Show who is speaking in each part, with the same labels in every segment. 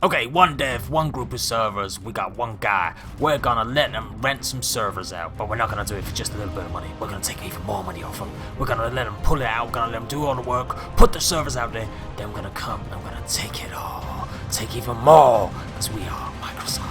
Speaker 1: Okay, one dev, one group of servers, we got one guy. We're gonna let him rent some servers out, but we're not gonna do it for just a little bit of money. We're gonna take even more money off him. We're gonna let him pull it out, we're gonna let him do all the work, put the servers out there, then we're gonna come and we're gonna take it all. Take even more, because we are Microsoft.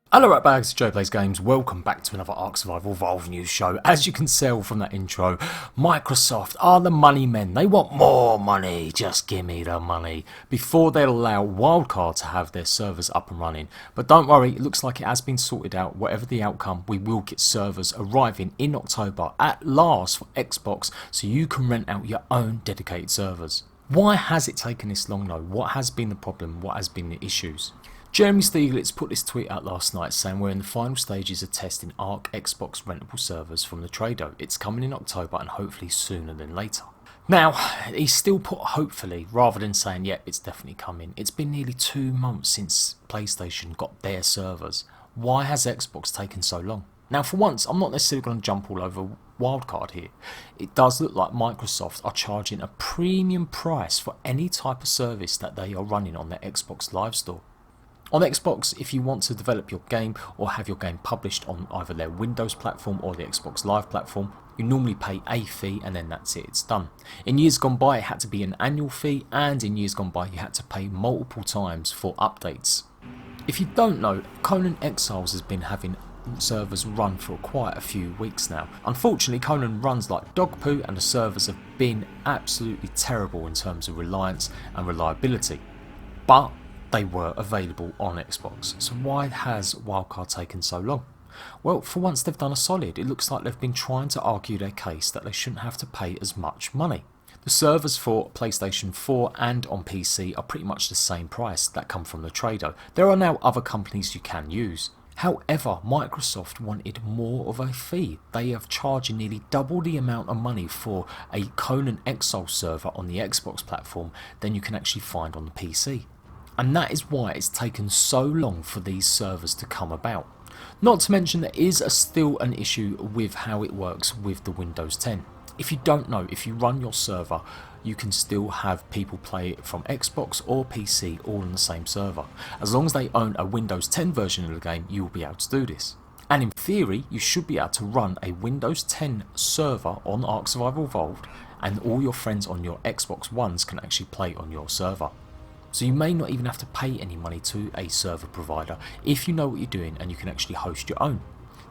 Speaker 1: Hello right bags, Jade Plays Games, welcome back to another ARK Survival Evolved news show. As you can tell from that intro, Microsoft are the money men. They want more money, just give me the money, before they'll allow Wildcard to have their servers up and running. But don't worry, it looks like it has been sorted out. Whatever the outcome, we will get servers arriving in October at last for Xbox, so you can rent out your own dedicated servers. Why has it taken this long though? What has been the problem? What has been the issues? Jeremy Stieglitz put this tweet out last night saying we're in the final stages of testing ARK Xbox rentable servers from the Trado. It's coming in October and hopefully sooner than later. Now, he still put hopefully rather than saying yep, it's definitely coming. It's been nearly 2 months since PlayStation got their servers. Why has Xbox taken so long? Now for once, I'm not necessarily going to jump all over Wildcard here. It does look like Microsoft are charging a premium price for any type of service that they are running on their Xbox Live Store. On Xbox, if you want to develop your game or have your game published on either their Windows platform or the Xbox Live platform, you normally pay a fee and then that's it, it's done. In years gone by it had to be an annual fee, and in years gone by you had to pay multiple times for updates. If you don't know, Conan Exiles has been having servers run for quite a few weeks now. Unfortunately, Conan runs like dog poo and the servers have been absolutely terrible in terms of reliance and reliability. But they were available on Xbox, so why has Wildcard taken so long? Well, for once they've done a solid. It looks like they've been trying to argue their case that they shouldn't have to pay as much money. The servers for PlayStation 4 and on PC are pretty much the same price that come from the Trado. There are now other companies you can use. However, Microsoft wanted more of a fee. They have charged nearly double the amount of money for a Conan Exile server on the Xbox platform than you can actually find on the PC. And that is why it's taken so long for these servers to come about. Not to mention there is still an issue with how it works with the Windows 10. If you don't know, if you run your server, you can still have people play it from Xbox or PC all on the same server. As long as they own a Windows 10 version of the game, you will be able to do this. And in theory, you should be able to run a Windows 10 server on ARK Survival Evolved, and all your friends on your Xbox Ones can actually play on your server. So you may not even have to pay any money to a server provider if you know what you're doing and you can actually host your own.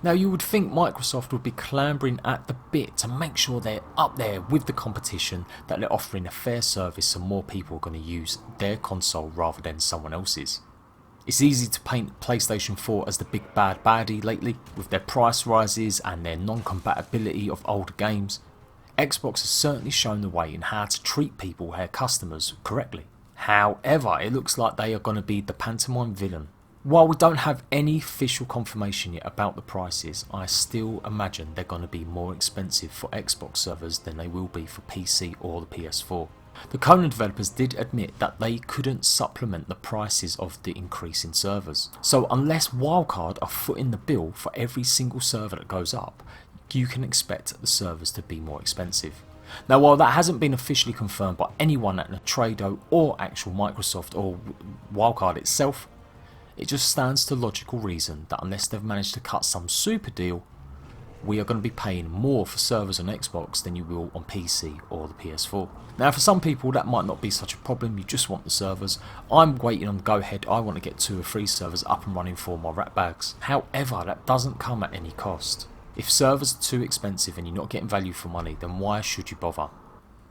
Speaker 1: Now you would think Microsoft would be clambering at the bit to make sure they're up there with the competition, that they're offering a fair service so more people are going to use their console rather than someone else's. It's easy to paint PlayStation 4 as the big bad baddie lately with their price rises and their non-compatibility of older games. Xbox has certainly shown the way in how to treat people, their customers, correctly. However, it looks like they are going to be the pantomime villain. While we don't have any official confirmation yet about the prices, I still imagine they're going to be more expensive for Xbox servers than they will be for PC or the PS4. The Conan developers did admit that they couldn't supplement the prices of the increase in servers. So unless Wildcard are footing the bill for every single server that goes up, you can expect the servers to be more expensive. Now while that hasn't been officially confirmed by anyone at the Trado or actual Microsoft or Wildcard itself, it just stands to logical reason that unless they've managed to cut some super deal, we are going to be paying more for servers on Xbox than you will on PC or the PS4. Now for some people that might not be such a problem, you just want the servers. I'm waiting on the go ahead, I want to get 2 or 3 servers up and running for my rat bags. However, that doesn't come at any cost. If servers are too expensive and you're not getting value for money, then why should you bother?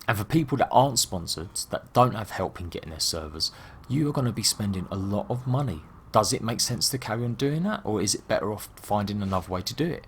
Speaker 1: And for people that aren't sponsored, that don't have help in getting their servers, you are going to be spending a lot of money. Does it make sense to carry on doing that, or is it better off finding another way to do it?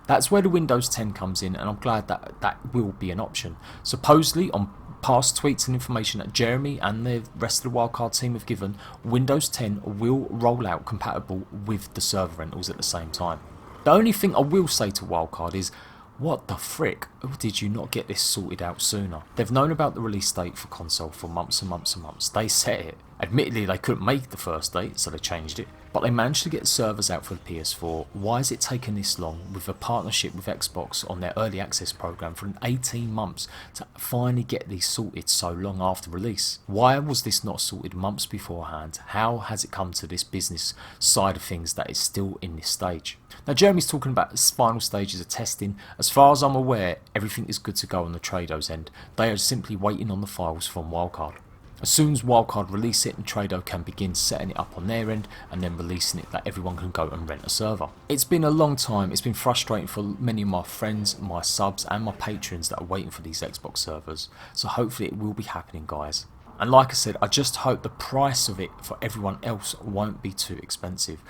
Speaker 1: That's where the Windows 10 comes in, and I'm glad that that will be an option. Supposedly, on past tweets and information that Jeremy and the rest of the Wildcard team have given, Windows 10 will roll out compatible with the server rentals at the same time. The only thing I will say to Wildcard is, what the frick, did you not get this sorted out sooner? They've known about the release date for console for months and months and months. They set it. Admittedly, they couldn't make the first date, so they changed it, but they managed to get servers out for the PS4. Why has it taken this long, with a partnership with Xbox on their early access program for 18 months, to finally get these sorted so long after release? Why was this not sorted months beforehand? How has it come to this business side of things that is still in this stage? Now, Jeremy's talking about the final stages of testing. As far as I'm aware, everything is good to go on the Trados end. They are simply waiting on the files from Wildcard. As soon as Wildcard release it, and Trado can begin setting it up on their end and then releasing it, that everyone can go and rent a server. It's been a long time. It's been frustrating for many of my friends, my subs and my patrons that are waiting for these Xbox servers. So hopefully it will be happening, guys. And like I said, I just hope the price of it for everyone else won't be too expensive.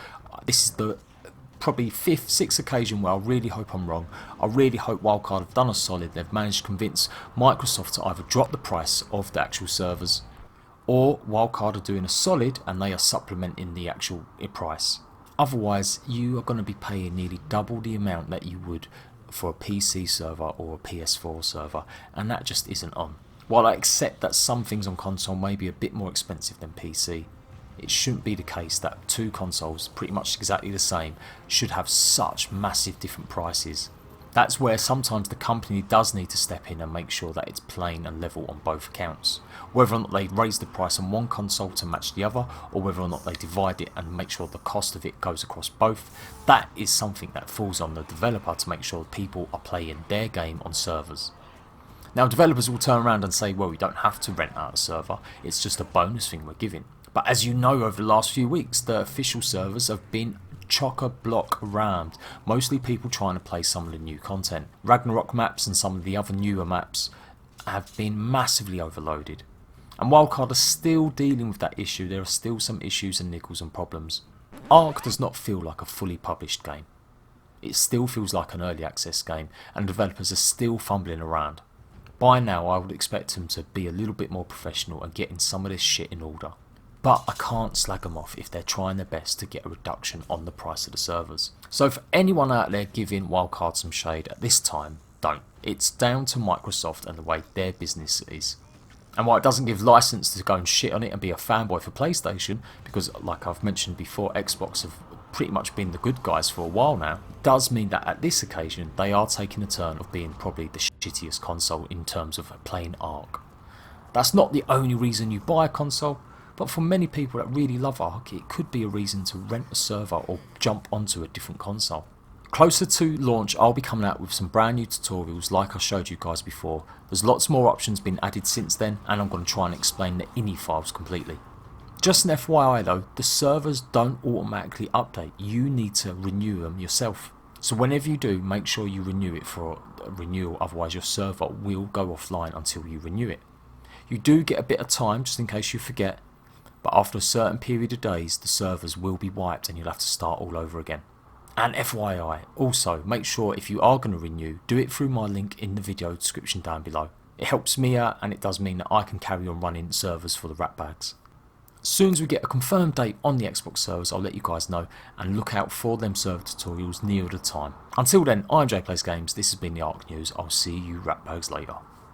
Speaker 1: This is the probably 5th, 6th occasion where I really hope I'm wrong. I really hope Wildcard have done a solid. They've managed to convince Microsoft to either drop the price of the actual servers, or Wildcard are doing a solid and they are supplementing the actual price. Otherwise, you are going to be paying nearly double the amount that you would for a PC server or a PS4 server, and that just isn't on. While I accept that some things on console may be a bit more expensive than PC, it shouldn't be the case that two consoles, pretty much exactly the same, should have such massive different prices. That's where sometimes the company does need to step in and make sure that it's plain and level on both accounts. Whether or not they raise the price on one console to match the other, or whether or not they divide it and make sure the cost of it goes across both, that is something that falls on the developer to make sure people are playing their game on servers. Now, developers will turn around and say, well, we don't have to rent out a server, it's just a bonus thing we're giving. But as you know, over the last few weeks, the official servers have been chock-a-block rammed, mostly people trying to play some of the new content. Ragnarok maps and some of the other newer maps have been massively overloaded. And Wildcard are still dealing with that issue. There are still some issues and niggles and problems. ARK does not feel like a fully published game. It still feels like an early access game, and developers are still fumbling around. By now, I would expect them to be a little bit more professional and getting some of this shit in order. But I can't slag them off if they're trying their best to get a reduction on the price of the servers. So for anyone out there giving Wildcard some shade at this time, don't. It's down to Microsoft and the way their business is. And while it doesn't give license to go and shit on it and be a fanboy for PlayStation, because like I've mentioned before, Xbox have pretty much been the good guys for a while now, it does mean that at this occasion they are taking a turn of being probably the shittiest console in terms of playing ARK. That's not the only reason you buy a console, but for many people that really love ARK, it could be a reason to rent a server or jump onto a different console. Closer to launch, I'll be coming out with some brand new tutorials like I showed you guys before. There's lots more options been added since then, and I'm going to try and explain the INI files completely. Just an FYI though, the servers don't automatically update. You need to renew them yourself. So whenever you do, make sure you renew it for a renewal, otherwise your server will go offline until you renew it. You do get a bit of time just in case you forget, but after a certain period of days the servers will be wiped and you'll have to start all over again. And FYI, also make sure if you are going to renew, do it through my link in the video description down below. It helps me out and it does mean that I can carry on running servers for the rat bags. As soon as we get a confirmed date on the Xbox servers, I'll let you guys know, and look out for them server tutorials near the time. Until then, I'm JPlaysGames, this has been the ARK News. I'll see you rat bags later.